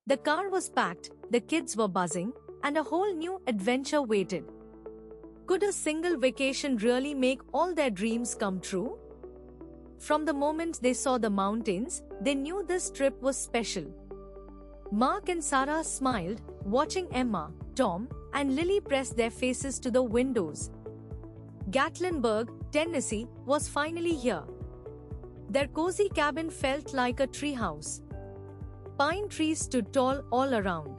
The car was packed, the kids were buzzing, and a whole new adventure waited. Could a single vacation really make all their dreams come true? From the moment they saw the mountains, they knew this trip was special. Mark and Sarah smiled, watching Emma, Tom, and Lily press their faces to the windows. Gatlinburg, Tennessee, was finally here. Their cozy cabin felt like a treehouse. Pine trees stood tall all around.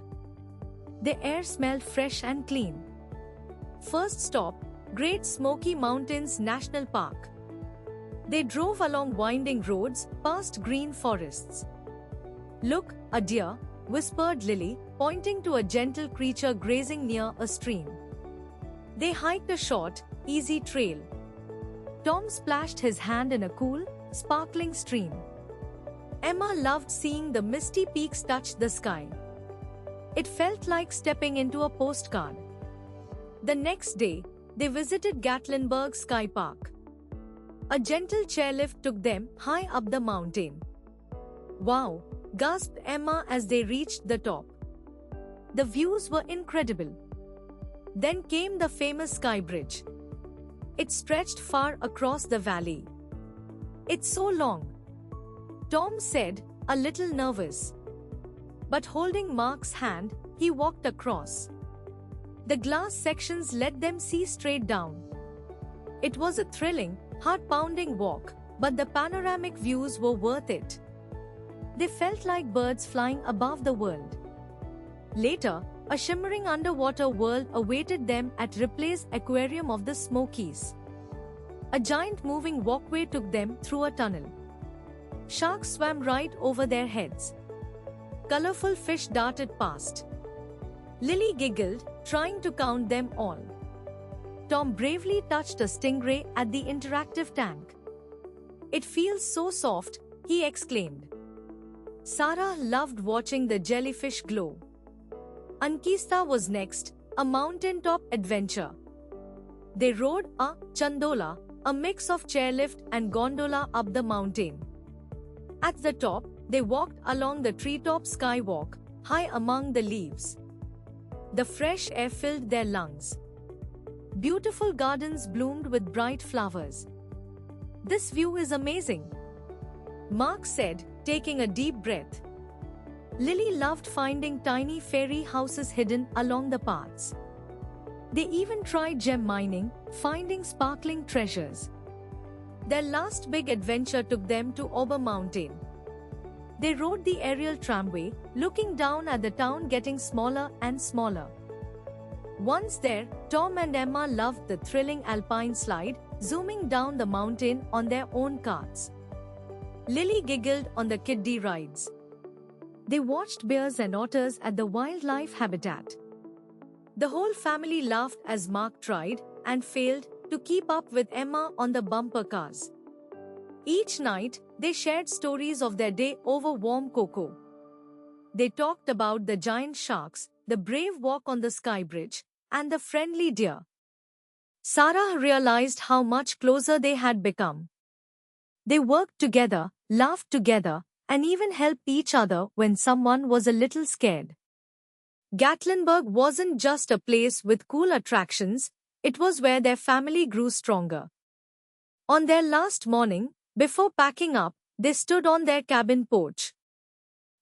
The air smelled fresh and clean. First stop, Great Smoky Mountains National Park. They drove along winding roads, past green forests. "Look, a deer," whispered Lily, pointing to a gentle creature grazing near a stream. They hiked a short, easy trail. Tom splashed his hand in a cool, sparkling stream. Emma loved seeing the misty peaks touch the sky. It felt like stepping into a postcard. The next day, they visited Gatlinburg Sky Park. A gentle chairlift took them high up the mountain. "Wow!" gasped Emma as they reached the top. The views were incredible. Then came the famous Sky Bridge. It stretched far across the valley. "It's so long," Tom said, a little nervous. But holding Mark's hand, he walked across. The glass sections let them see straight down. It was a thrilling, heart-pounding walk, but the panoramic views were worth it. They felt like birds flying above the world. Later, a shimmering underwater world awaited them at Ripley's Aquarium of the Smokies. A giant moving walkway took them through a tunnel. Sharks swam right over their heads. Colorful fish darted past. Lily giggled, trying to count them all. Tom bravely touched a stingray at the interactive tank. "It feels so soft," he exclaimed. Sarah loved watching the jellyfish glow. Ankista was next, a mountaintop adventure. They rode a chandola, a mix of chairlift and gondola up the mountain. At the top, they walked along the treetop skywalk, high among the leaves. The fresh air filled their lungs. Beautiful gardens bloomed with bright flowers. "This view is amazing," Mark said, taking a deep breath. Lily loved finding tiny fairy houses hidden along the paths. They even tried gem mining, finding sparkling treasures. Their last big adventure took them to Ober Mountain. They rode the aerial tramway, looking down at the town getting smaller and smaller. Once there, Tom and Emma loved the thrilling alpine slide, zooming down the mountain on their own carts. Lily giggled on the kiddie rides. They watched bears and otters at the wildlife habitat. The whole family laughed as Mark tried, and failed, to keep up with Emma on the bumper cars. Each night, they shared stories of their day over warm cocoa. They talked about the giant sharks, the brave walk on the sky bridge, and the friendly deer. Sarah realized how much closer they had become. They worked together, laughed together, and even helped each other when someone was a little scared. Gatlinburg wasn't just a place with cool attractions, it was where their family grew stronger. On their last morning, before packing up, they stood on their cabin porch.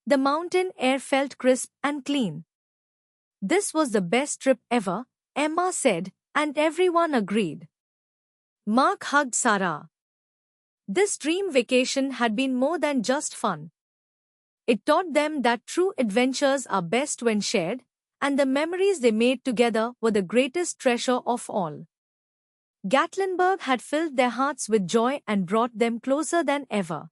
The mountain air felt crisp and clean. "This was the best trip ever," Emma said, and everyone agreed. Mark hugged Sarah. This dream vacation had been more than just fun. It taught them that true adventures are best when shared, and the memories they made together were the greatest treasure of all. Gatlinburg had filled their hearts with joy and brought them closer than ever.